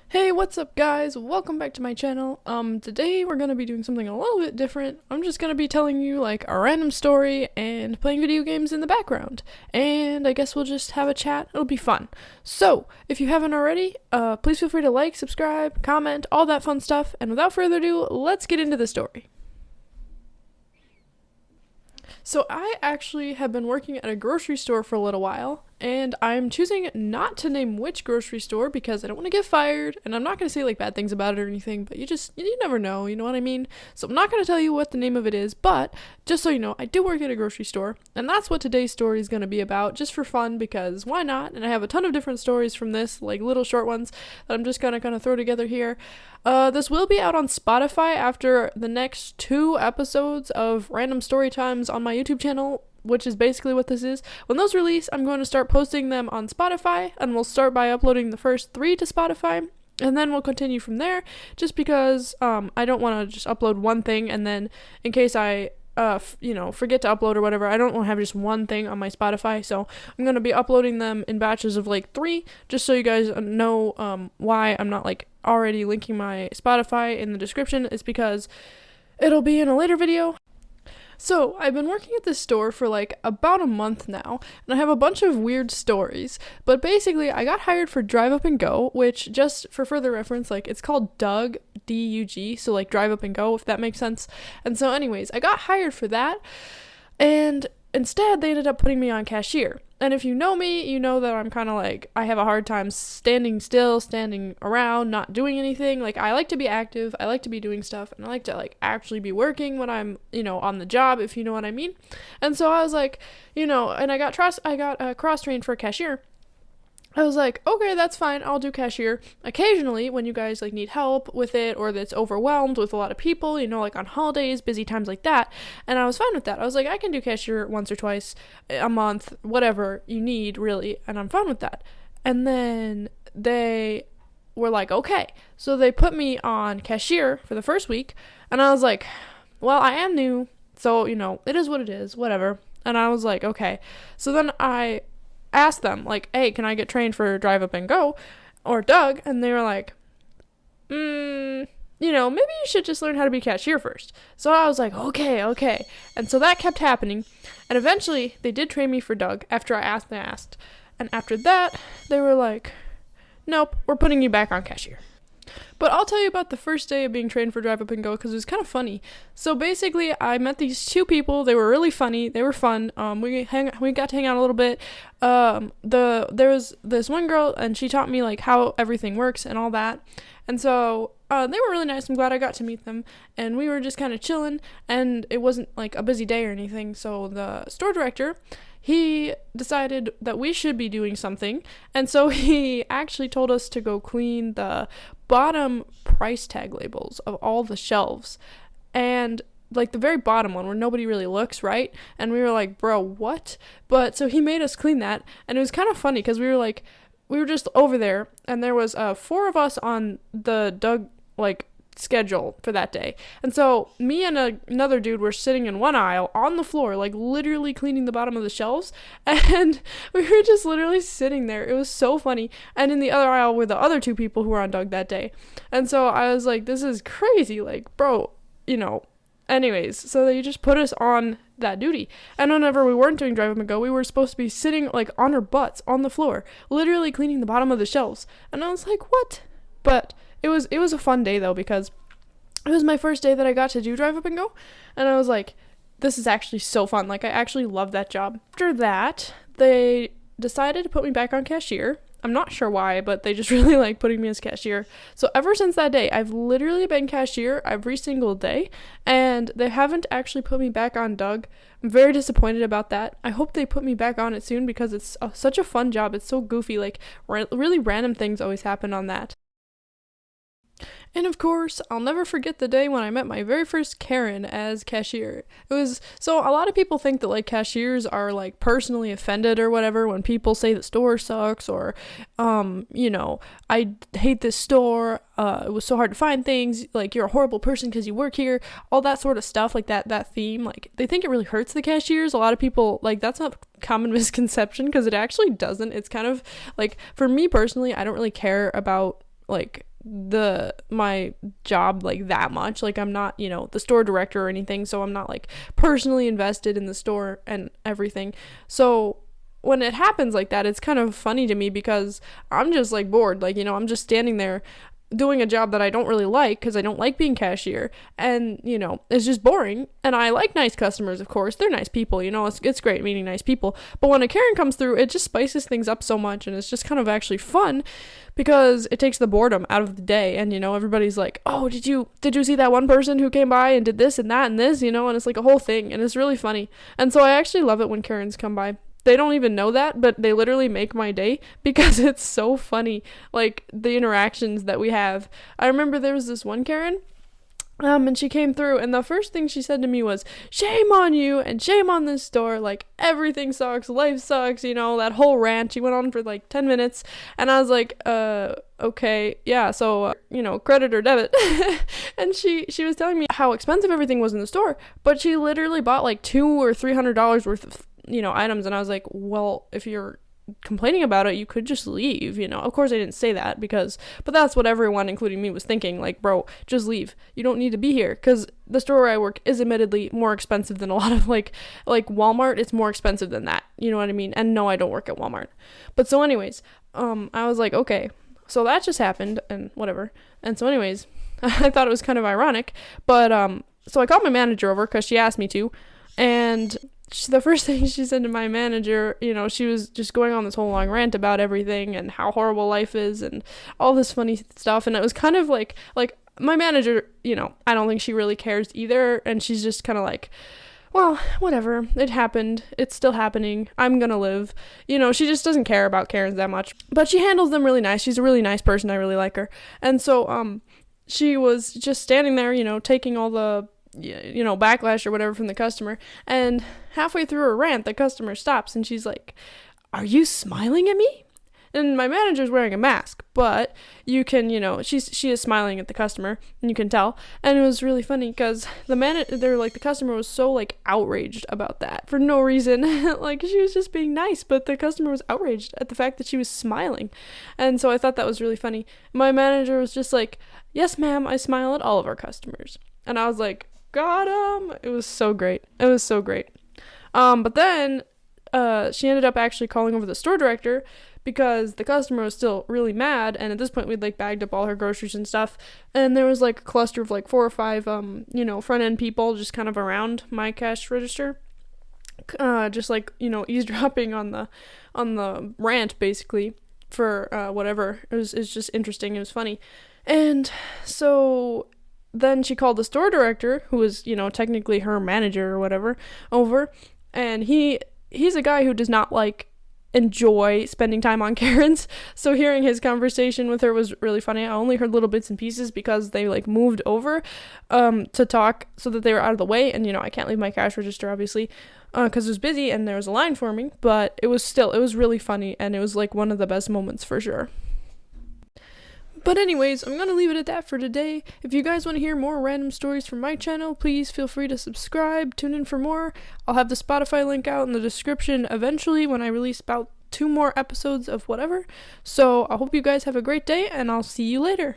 Hey, what's up guys? Welcome back to my channel. Today we're gonna be doing something a little bit different. I'm just gonna be telling you like a random story and playing video games in the background. And I guess we'll just have a chat. It'll be fun. So, if you haven't already, please feel free to like, subscribe, comment, all that fun stuff. And without further ado, let's get into the story. So I actually have been working at a grocery store for a little while, and I'm choosing not to name which grocery store because I don't want to get fired, and I'm not going to say like bad things about it or anything, but you never know, you know what I mean? So I'm not going to tell you what the name of it is, but just so you know, I do work at a grocery store, and that's what today's story is going to be about, just for fun, because why not? And I have a ton of different stories from this, like little short ones that I'm just going to kind of throw together here. This will be out on Spotify after the next 2 episodes of Random Storytimes on my YouTube channel, which is basically what this is. When those release, I'm going to start posting them on Spotify, and we'll start by uploading the first 3 to Spotify, and then we'll continue from there, just because I don't want to just upload one thing, and then in case I forget to upload or whatever, I don't want to have just one thing on my Spotify, so I'm going to be uploading them in batches of like 3, just so you guys know why I'm not like already linking my Spotify in the description. It's because it'll be in a later video. So, I've been working at this store for like about a month now, and I have a bunch of weird stories, but basically I got hired for Drive Up and Go, which, just for further reference, like it's called Doug, D-U-G, so like Drive Up and Go, if that makes sense. And so anyways, I got hired for that, and instead they ended up putting me on cashier. And if you know me, you know that I'm kind of like, I have a hard time standing still, standing around, not doing anything. Like, I like to be active, I like to be doing stuff, and I like to like actually be working when I'm, on the job, if you know what I mean. And so I was like, and I got cross-trained for cashier. I was like, okay, that's fine, I'll do cashier. Occasionally, when you guys like need help with it, or that's overwhelmed with a lot of people, like on holidays, busy times like that, and I was fine with that. I was like, I can do cashier once or twice a month, whatever you need, really, and I'm fine with that. And then they were like, okay. So they put me on cashier for the first week, and I was like, well, I am new, so, it is what it is, whatever. And I was like, okay. So then I asked them, like, hey, can I get trained for Drive Up and Go or Doug? And they were like, maybe you should just learn how to be cashier first. So I was like, okay. And so that kept happening, and eventually they did train me for Doug after I asked. And after that, they were like, nope, we're putting you back on cashier. But I'll tell you about the first day of being trained for Drive Up and Go, because it was kind of funny. So basically, I met these 2 people. They were really funny. They were fun. We got to hang out a little bit. There was this one girl, and she taught me like how everything works and all that. And so they were really nice. I'm glad I got to meet them. And we were just kind of chilling, and it wasn't like a busy day or anything. So the store director, he decided that we should be doing something, and so he actually told us to go clean the bottom price tag labels of all the shelves, and like the very bottom one where nobody really looks, right? And we were like, bro, what? But so he made us clean that, and it was kind of funny because we were just over there, and there was 4 of us on the Doug schedule for that day. And so me and another dude were sitting in one aisle on the floor, like literally cleaning the bottom of the shelves, and we were just literally sitting there. It was so funny. And in the other aisle were the other 2 people who were on Doug that day. And so I was like, this is crazy, like, bro, anyways, so they just put us on that duty. And whenever we weren't doing Drive Up and Go, we were supposed to be sitting like on our butts on the floor, literally cleaning the bottom of the shelves. And I was like, what? But it was a fun day though, because it was my first day that I got to do Drive Up and Go, and I was like, this is actually so fun. Like, I actually love that job. After that, they decided to put me back on cashier. I'm not sure why, but they just really like putting me as cashier. So ever since that day, I've literally been cashier every single day, and they haven't actually put me back on Doug. I'm very disappointed about that. I hope they put me back on it soon, because it's such a fun job. It's so goofy. Like, really random things always happen on that. And of course, I'll never forget the day when I met my very first Karen as cashier. So a lot of people think that like cashiers are like personally offended or whatever when people say the store sucks, or, I hate this store, it was so hard to find things, like you're a horrible person because you work here, all that sort of stuff, like that theme, like they think it really hurts the cashiers. A lot of people, like, that's not common misconception, because it actually doesn't. It's kind of like, for me personally, I don't really care about like my job like that much. Like I'm not, the store director or anything, so I'm not like personally invested in the store and everything. So when it happens like that, it's kind of funny to me because I'm just like bored. Like, I'm just standing there doing a job that I don't really like because I don't like being cashier, and it's just boring. And I like nice customers, of course. They're nice people, it's great meeting nice people. But when a Karen comes through, it just spices things up so much, and it's just kind of actually fun because it takes the boredom out of the day. And everybody's like, oh, did you see that one person who came by and did this and that and this, and it's like a whole thing, and it's really funny. And so I actually love it when Karens come by. They don't even know that, but they literally make my day because it's so funny, like the interactions that we have. I remember there was this one Karen, and she came through, and the first thing she said to me was, shame on you and shame on this store, like everything sucks, life sucks, that whole rant. She went on for like 10 minutes, and I was like, okay, yeah, so credit or debit. And she was telling me how expensive everything was in the store, but she literally bought like $200 or $300 worth of items. And I was like, well, if you're complaining about it, you could just leave. Of course I didn't say that but that's what everyone, including me, was thinking. Like, bro, just leave, you don't need to be here, because the store where I work is admittedly more expensive than a lot of like Walmart. It's more expensive than that, you know what I mean? And no, I don't work at Walmart. But so anyways, I was like, okay, so that just happened and whatever. And so anyways, I thought it was kind of ironic, but so I called my manager over because she asked me to. And the first thing she said to my manager, she was just going on this whole long rant about everything and how horrible life is and all this funny stuff. And it was kind of like my manager, I don't think she really cares either. And she's just kind of like, well, whatever, it happened, it's still happening, I'm gonna live. She just doesn't care about Karens that much. But she handles them really nice. She's a really nice person. I really like her. And so she was just standing there, taking all the backlash or whatever from the customer, and halfway through her rant the customer stops and she's like, are you smiling at me? And my manager's wearing a mask, but you can, she is smiling at the customer, and you can tell. And it was really funny because the customer was so like outraged about that for no reason. Like, she was just being nice, but the customer was outraged at the fact that she was smiling. And so I thought that was really funny. My manager was just like, yes ma'am, I smile at all of our customers. And I was like, got him. It was so great. But then she ended up actually calling over the store director because the customer was still really mad, and at this point we'd like bagged up all her groceries and stuff, and there was like a cluster of like 4 or 5 front end people just kind of around my cash register, just like eavesdropping on the rant basically for whatever. It was just interesting. It was funny. And so then she called the store director, who was, technically her manager or whatever, over, and he's a guy who does not like enjoy spending time on Karens. So hearing his conversation with her was really funny. I only heard little bits and pieces because they like moved over to talk so that they were out of the way, and I can't leave my cash register obviously because it was busy and there was a line forming, but it was really funny, and it was like one of the best moments for sure. But anyways, I'm going to leave it at that for today. If you guys want to hear more random stories from my channel, please feel free to subscribe, tune in for more. I'll have the Spotify link out in the description eventually when I release about 2 more episodes of whatever. So I hope you guys have a great day, and I'll see you later.